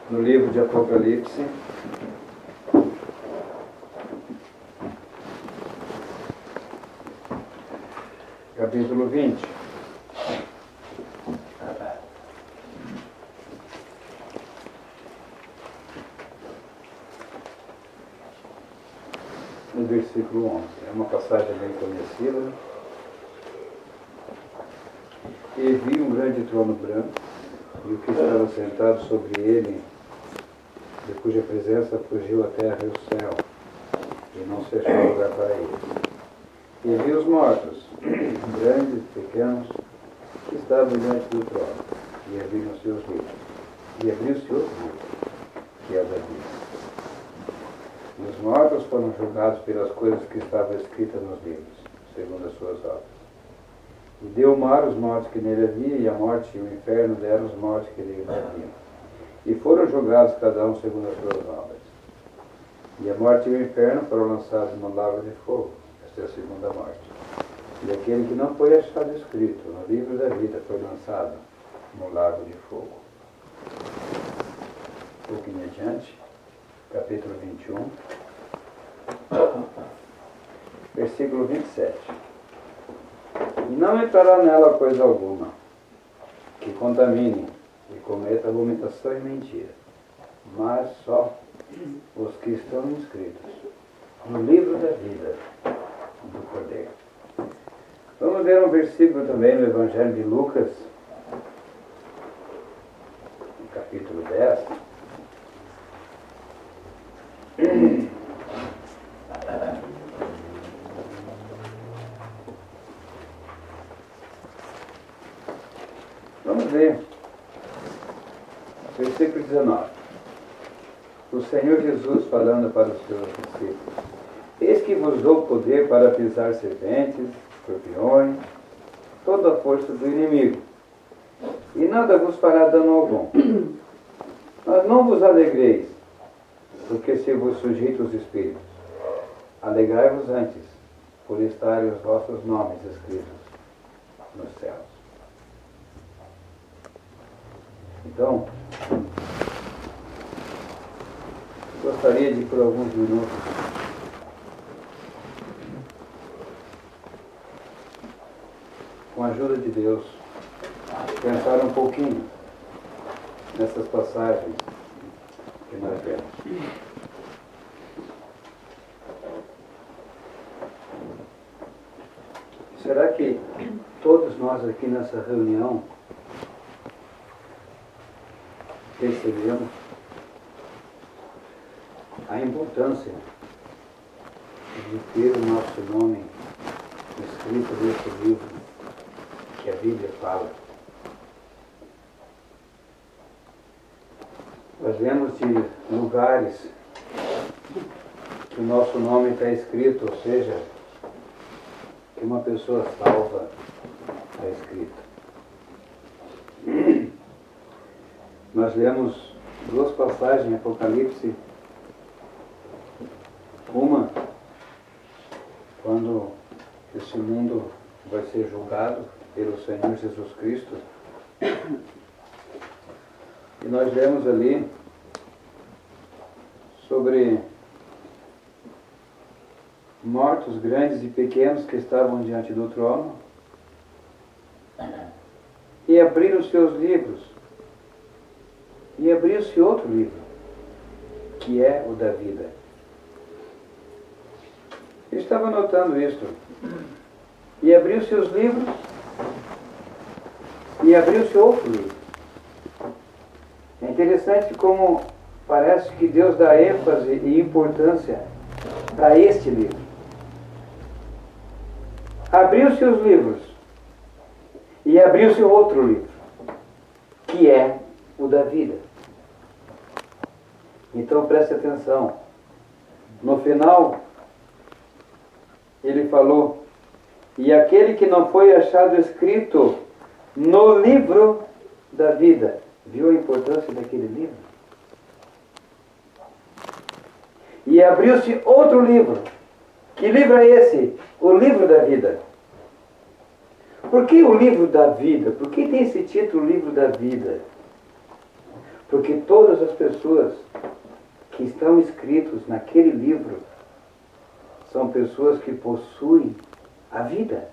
no livro de Apocalipse, capítulo 20. No versículo 11. É uma passagem bem conhecida. E vi um grande trono branco, e o que estava sentado sobre ele, de cuja presença fugiu a terra e o céu, e não se achou lugar para eles. E vi os mortos, grandes e pequenos, que estavam diante do trono, e abriram seus livros. E abriu-se outro livro, que é o da vida. E os mortos foram julgados pelas coisas que estavam escritas nos livros, segundo as suas obras. E deu o mar os mortos que nele havia, e a morte e o inferno deram os mortos que nele haviam. E foram julgados cada um segundo as suas obras. E a morte e o inferno foram lançados no lago de fogo. Esta é a segunda morte. E aquele que não foi achado escrito no livro da vida foi lançado no lago de fogo. Um pouquinho adiante, capítulo 21, versículo 27. E não entrará nela coisa alguma que contamine e cometa abominação e mentira, mas só os que estão inscritos no livro da vida do Cordeiro. Vamos ver um versículo também no Evangelho de Lucas, no capítulo 10. Vamos ver. Versículo 19. O Senhor Jesus falando para os seus discípulos: Eis que vos dou poder para pisar serpentes, escorpiões, toda a força do inimigo, e nada vos fará dano algum. Mas não vos alegreis, porque se vos sujeita os espíritos. Alegrai-vos antes, por estarem os vossos nomes escritos nos céus. Então, gostaria de, por alguns minutos, com a ajuda de Deus, pensar um pouquinho nessas passagens que nós vemos. Será que todos nós aqui nessa reunião percebemos a importância de ter o nosso nome escrito nesse livro que a Bíblia fala? Nós vemos de lugares que o nosso nome está escrito, ou seja, que uma pessoa salva está escrito. Nós lemos duas passagens em Apocalipse. Uma, quando esse mundo vai ser julgado pelo Senhor Jesus Cristo. E nós lemos ali sobre mortos grandes e pequenos que estavam diante do trono e abriram seus livros. E abriu-se outro livro, que é o da vida. Eu estava notando isto. E abriu-se os livros, e abriu-se outro livro. É interessante como parece que Deus dá ênfase e importância para este livro. Abriu-se os livros, e abriu-se outro livro, que é o da vida. Então preste atenção. No final, ele falou: e aquele que não foi achado escrito no livro da vida. Viu a importância daquele livro? E abriu-se outro livro. Que livro é esse? O livro da vida. Por que o livro da vida? Por que tem esse título, livro da vida? Porque todas as pessoas que estão escritos naquele livro são pessoas que possuem a vida.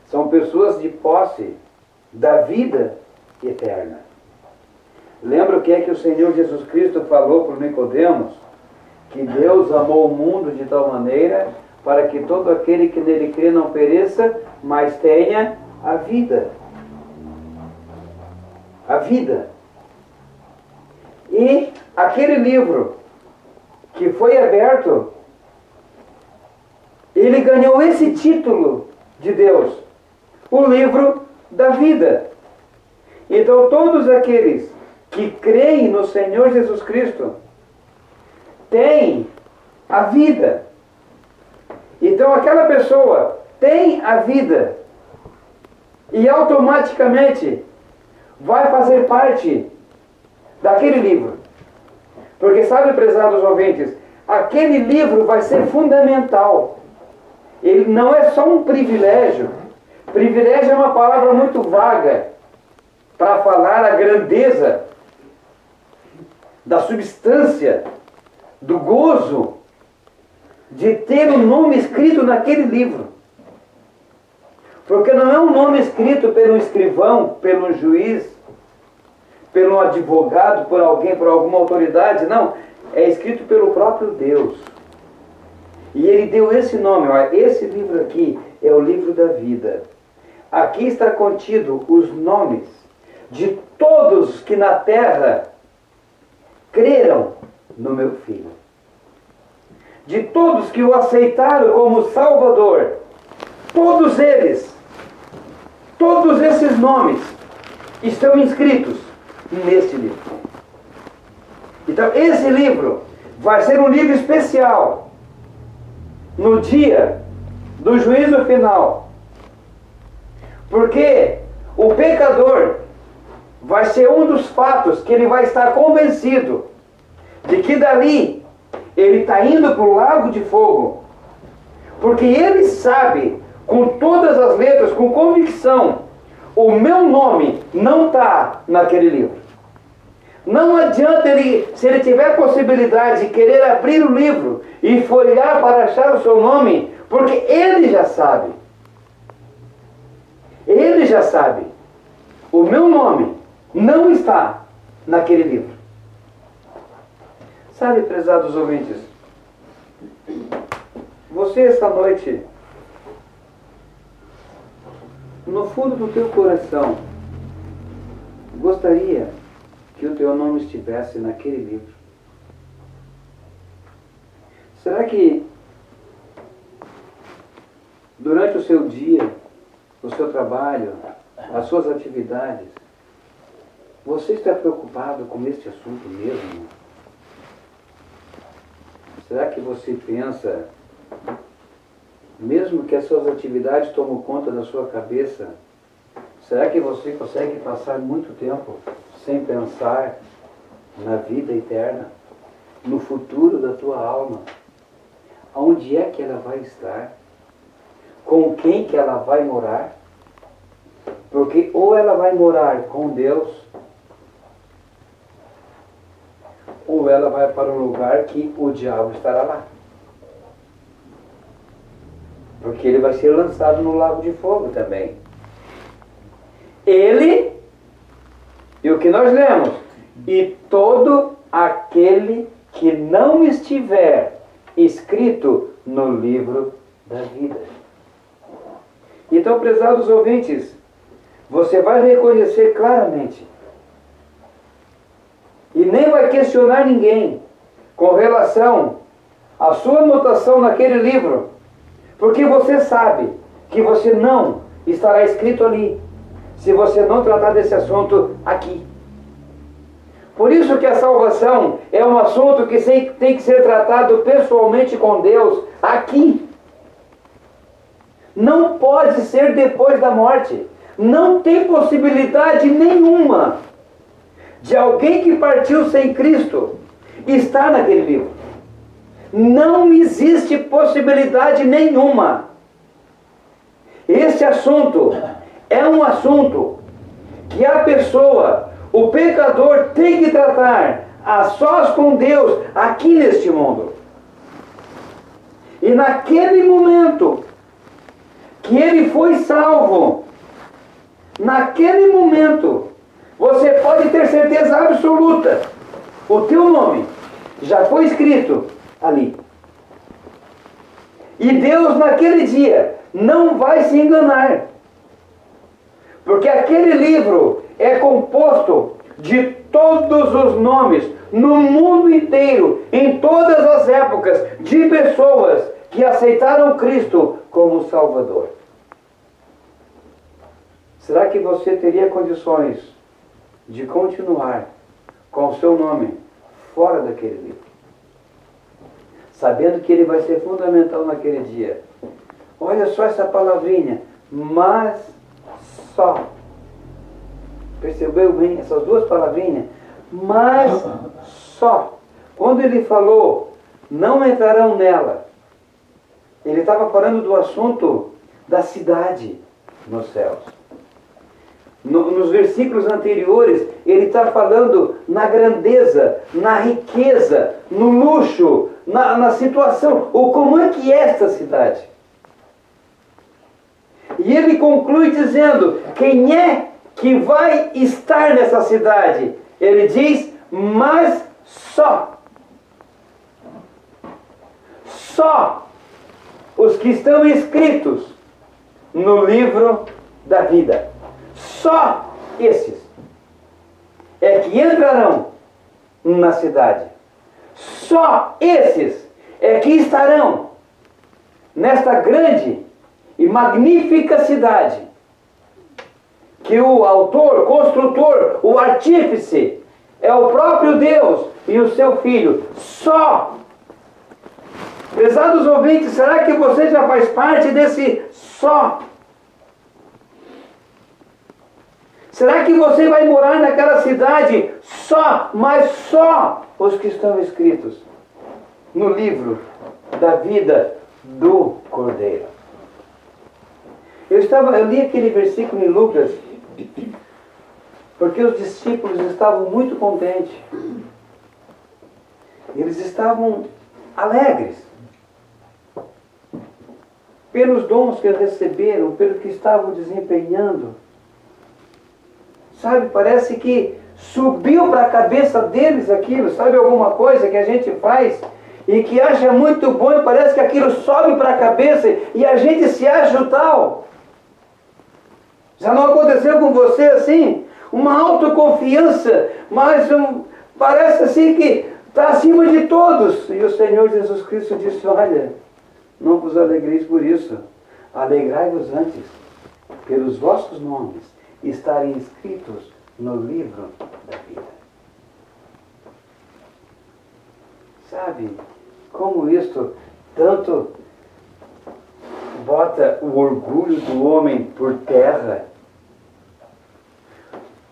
São pessoas de posse da vida eterna. Lembra o que é que o Senhor Jesus Cristo falou para Nicodemos? Que Deus amou o mundo de tal maneira para que todo aquele que nele crê não pereça, mas tenha a vida. A vida. E aquele livro que foi aberto, ele ganhou esse título de Deus, o livro da vida. Então todos aqueles que creem no Senhor Jesus Cristo têm a vida. Então aquela pessoa tem a vida e automaticamente vai fazer parte daquele livro. Porque sabe, prezados ouvintes, aquele livro vai ser fundamental. Ele não é só um privilégio. Privilégio é uma palavra muito vaga para falar a grandeza da substância, do gozo de ter um nome escrito naquele livro. Porque não é um nome escrito pelo escrivão, pelo juiz, pelo advogado, por alguém, por alguma autoridade. Não, é escrito pelo próprio Deus. E ele deu esse nome, olha, esse livro aqui é o livro da vida. Aqui está contido os nomes de todos que na terra creram no meu Filho. De todos que o aceitaram como Salvador. Todos eles, todos esses nomes estão inscritos neste livro. Então esse livro vai ser um livro especial no dia do juízo final. Porque o pecador vai ser um dos fatos que ele vai estar convencido de que dali ele está indo para o lago de fogo. Porque ele sabe, com todas as letras, com convicção, o meu nome não está naquele livro. Não adianta ele, se ele tiver possibilidade de querer abrir o livro e folhear para achar o seu nome, porque ele já sabe. Ele já sabe. O meu nome não está naquele livro. Sabe, prezados ouvintes, você esta noite, no fundo do teu coração, gostaria que o teu nome estivesse naquele livro. Será que durante o seu dia, o seu trabalho, as suas atividades, você está preocupado com este assunto mesmo? Será que você pensa, mesmo que as suas atividades tomem conta da sua cabeça, será que você consegue passar muito tempo sem pensar na vida eterna, no futuro da tua alma? Onde é que ela vai estar? Com quem que ela vai morar? Porque ou ela vai morar com Deus, ou ela vai para um lugar que o diabo estará lá. Porque ele vai ser lançado no lago de fogo também. Ele, e o que nós lemos, e todo aquele que não estiver escrito no livro da vida. Então, prezados ouvintes, você vai reconhecer claramente e nem vai questionar ninguém com relação à sua anotação naquele livro, porque você sabe que você não estará escrito ali se você não tratar desse assunto aqui. Por isso que a salvação é um assunto que tem que ser tratado pessoalmente com Deus aqui. Não pode ser depois da morte. Não tem possibilidade nenhuma de alguém que partiu sem Cristo estar naquele livro. Não existe possibilidade nenhuma. Este assunto é um assunto que a pessoa, o pecador tem que tratar a sós com Deus aqui neste mundo. E naquele momento que ele foi salvo, naquele momento, você pode ter certeza absoluta, o teu nome já foi escrito ali. E Deus naquele dia não vai se enganar. Porque aquele livro é composto de todos os nomes, no mundo inteiro, em todas as épocas, de pessoas que aceitaram Cristo como Salvador. Será que você teria condições de continuar com o seu nome fora daquele livro? Sabendo que ele vai ser fundamental naquele dia. Olha só essa palavrinha, mas só. Percebeu bem essas duas palavrinhas? Mas só. Quando ele falou, não entrarão nela, ele estava falando do assunto da cidade nos céus. Nos versículos anteriores, ele está falando na grandeza, na riqueza, no luxo, na situação, ou como é que é esta cidade. E ele conclui dizendo, quem é que vai estar nessa cidade? Ele diz, mas só. Só os que estão escritos no livro da vida. Só esses é que entrarão na cidade. Só esses é que estarão nesta grande e magnífica cidade que o autor, construtor, o artífice é o próprio Deus e o seu Filho. Só. Prezados ouvintes, será que você já faz parte desse só? Será que você vai morar naquela cidade só, mas só os que estão escritos no livro da vida do Cordeiro? Eu li aquele versículo em Lucas, porque os discípulos estavam muito contentes. Eles estavam alegres pelos dons que receberam, pelo que estavam desempenhando. Sabe, parece que subiu para a cabeça deles aquilo. Sabe alguma coisa que a gente faz e que acha muito bom e parece que aquilo sobe para a cabeça e a gente se acha o tal? Já não aconteceu com você assim? Uma autoconfiança, mas parece assim que está acima de todos. E o Senhor Jesus Cristo disse, olha, não vos alegreis por isso. Alegrai-vos antes, pelos vossos nomes estarem escritos no livro da vida. Sabe como isto tanto bota o orgulho do homem por terra,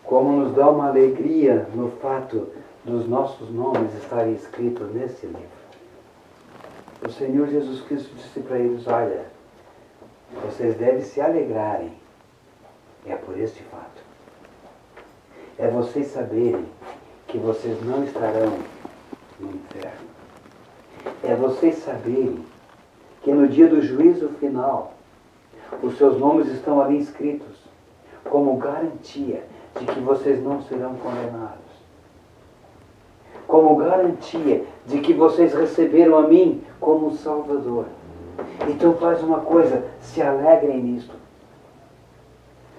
como nos dá uma alegria no fato dos nossos nomes estarem escritos nesse livro. O Senhor Jesus Cristo disse para eles, olha, vocês devem se alegrarem. É por este fato. É vocês saberem que vocês não estarão no inferno. É vocês saberem que no dia do juízo final, os seus nomes estão ali escritos, como garantia de que vocês não serão condenados. Como garantia de que vocês receberam a mim como Salvador. Então faz uma coisa, se alegrem nisto.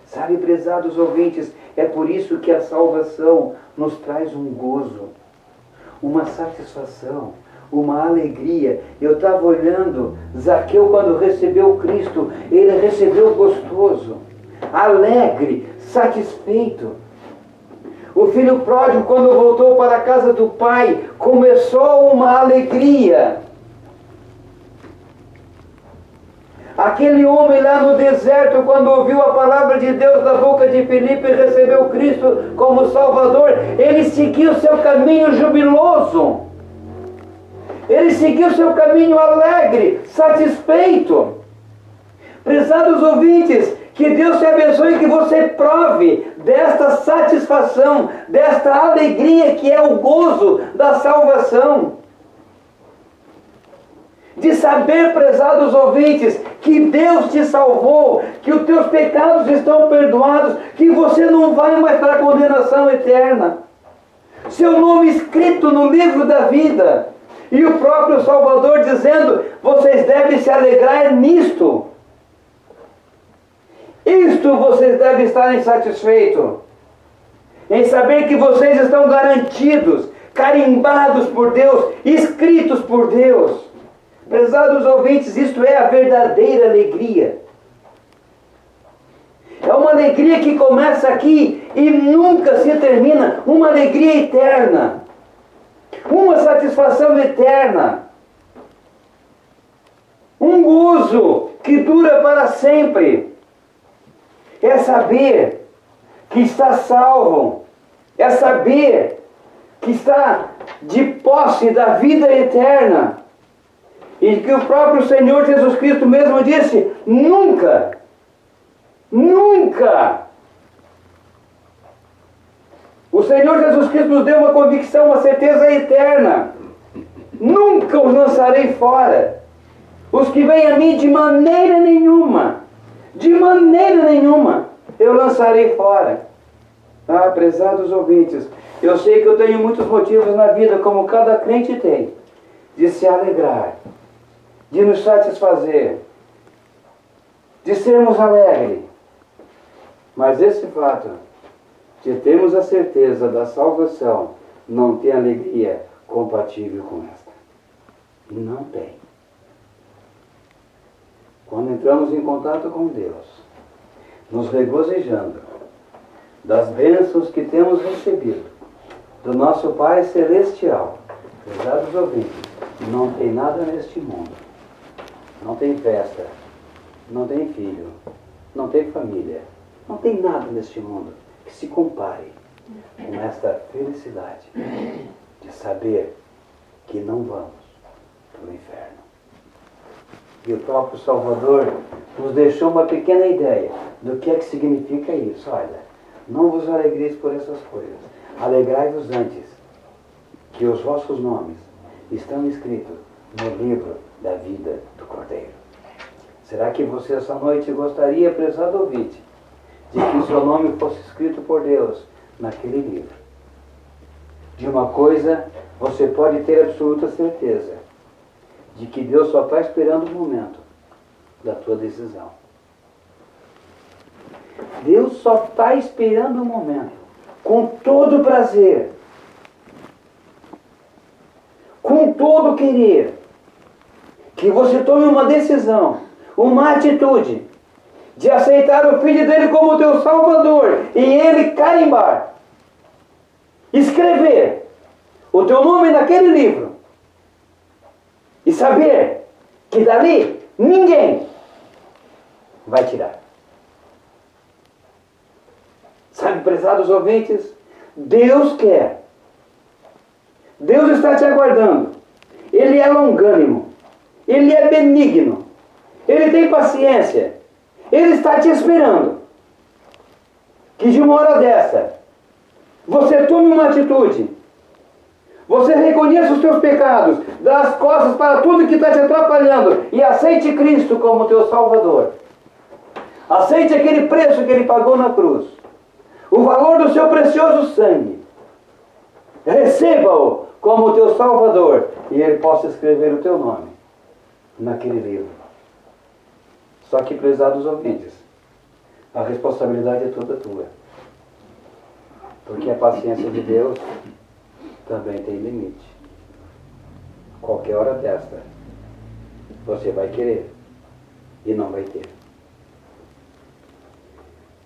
Sabe, prezados ouvintes, é por isso que a salvação nos traz um gozo, uma satisfação, uma alegria. Eu estava olhando, Zaqueu quando recebeu Cristo, ele recebeu gostoso, alegre, satisfeito. O filho pródigo, quando voltou para a casa do pai, começou uma alegria. Aquele homem lá no deserto, quando ouviu a palavra de Deus da boca de Filipe e recebeu Cristo como Salvador, ele seguiu seu caminho jubiloso. Ele seguiu seu caminho alegre, satisfeito. Prezados ouvintes, Que Deus te abençoe e que você prove desta satisfação, desta alegria que é o gozo da salvação. De saber, prezados ouvintes, que Deus te salvou, que os teus pecados estão perdoados, que você não vai mais para a condenação eterna. Seu nome escrito no livro da vida. E o próprio Salvador dizendo, vocês devem se alegrar nisto. Isto vocês devem estar insatisfeitos. Em saber que vocês estão garantidos, carimbados por Deus, escritos por Deus. Prezados ouvintes, isto é a verdadeira alegria. É uma alegria que começa aqui e nunca se termina. Uma alegria eterna. Uma satisfação eterna. Um gozo que dura para sempre. É saber que está salvo. É saber que está de posse da vida eterna. E que o próprio Senhor Jesus Cristo mesmo disse, nunca, o Senhor Jesus Cristo nos deu uma convicção, uma certeza eterna. Nunca os lançarei fora. Os que vêm a mim de maneira nenhuma, eu lançarei fora. Ah, prezados ouvintes, eu sei que eu tenho muitos motivos na vida, como cada crente tem, de se alegrar, de nos satisfazer, de sermos alegres. Mas esse fato de termos a certeza da salvação não tem alegria compatível com esta. Não tem. Quando entramos em contato com Deus, nos regozijando das bênçãos que temos recebido do nosso Pai Celestial, prezados ouvintes, não tem nada neste mundo. Não tem festa, não tem filho, não tem família, não tem nada neste mundo que se compare com esta felicidade de saber que não vamos para o inferno. E o próprio Salvador nos deixou uma pequena ideia do que é que significa isso. Olha, não vos alegreis por essas coisas, alegrai-vos antes, que os vossos nomes estão escritos no livro da vida do Cordeiro. Será que você essa noite gostaria, prezado ouvinte, de que o seu nome fosse escrito por Deus naquele livro? De uma coisa você pode ter absoluta certeza, de que Deus só está esperando o momento da tua decisão. Deus só está esperando o momento, com todo prazer, com todo querer, que você tome uma decisão, uma atitude de aceitar o Filho dele como teu Salvador e ele carimbar, escrever o teu nome naquele livro e saber que dali ninguém vai tirar. Sabe, prezados ouvintes, Deus quer. Deus está te aguardando. Ele é longânimo. Ele é benigno. Ele tem paciência. Ele está te esperando. Que de uma hora dessa, você tome uma atitude. Você reconheça os teus pecados. Dá as costas para tudo que está te atrapalhando. E aceite Cristo como teu Salvador. Aceite aquele preço que Ele pagou na cruz. O valor do seu precioso sangue. Receba-o como teu Salvador. E Ele possa escrever o teu nome naquele livro. Só que, prezados ouvintes, a responsabilidade é toda tua. Porque a paciência de Deus também tem limite. Qualquer hora desta, você vai querer e não vai ter.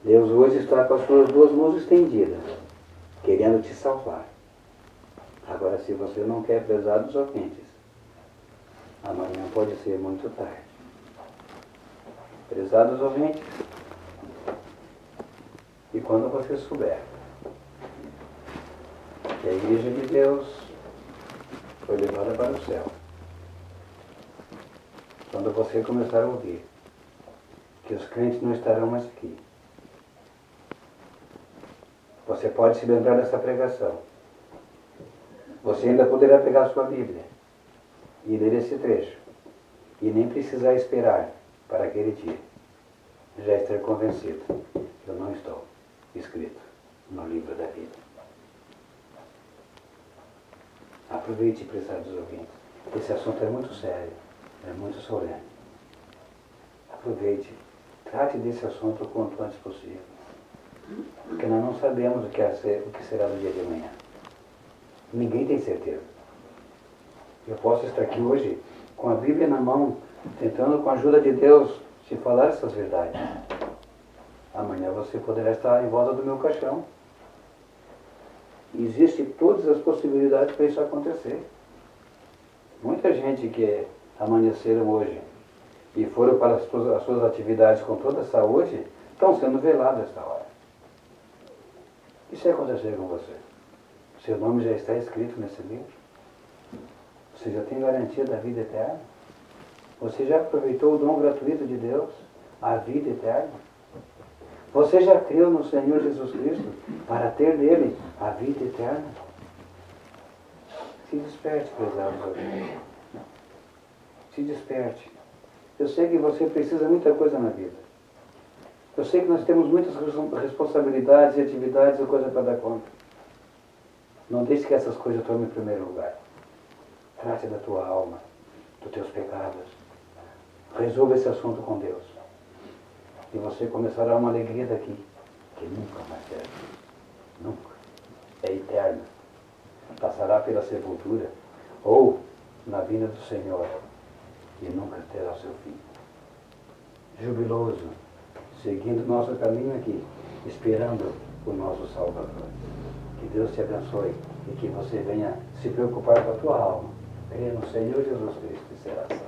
Deus hoje está com as suas duas mãos estendidas, querendo te salvar. Agora, se você não quer, prezados ouvintes, amanhã pode ser muito tarde. Prezados ouvintes, e quando você souber que a Igreja de Deus foi levada para o céu, quando você começar a ouvir que os crentes não estarão mais aqui. Você pode se lembrar dessa pregação. Você ainda poderá pegar a sua Bíblia e ler esse trecho. E nem precisar esperar para aquele dia. Já estar convencido que eu não estou escrito no livro da vida. Aproveite, prezados ouvintes. Esse assunto é muito sério, é muito solene. Aproveite, trate desse assunto o quanto antes possível. Porque nós não sabemos o que será no dia de amanhã. Ninguém tem certeza. Eu posso estar aqui hoje com a Bíblia na mão, tentando com a ajuda de Deus te falar essas verdades. Amanhã você poderá estar em volta do meu caixão. Existem todas as possibilidades para isso acontecer. Muita gente que amanheceram hoje e foram para as suas atividades com toda a saúde, estão sendo velados esta hora. E se acontecer com você? Seu nome já está escrito nesse livro? Você já tem garantia da vida eterna? Você já aproveitou o dom gratuito de Deus, a vida eterna? Você já creu no Senhor Jesus Cristo para ter nele a vida eterna? Se desperte, prezados ouvintes. Se desperte. Eu sei que você precisa de muita coisa na vida. Eu sei que nós temos muitas responsabilidades e atividades e coisa para dar conta. Não deixe que essas coisas tomem em primeiro lugar. Trate da tua alma, dos teus pecados. Resolva esse assunto com Deus. E você começará uma alegria daqui, que nunca mais será. Nunca. É eterna. Passará pela sepultura ou na vinda do Senhor e nunca terá seu fim. Jubiloso, seguindo nosso caminho aqui, esperando o nosso Salvador. Que Deus te abençoe e que você venha se preocupar com a tua alma. Crê no Senhor Jesus Cristo e será salvo.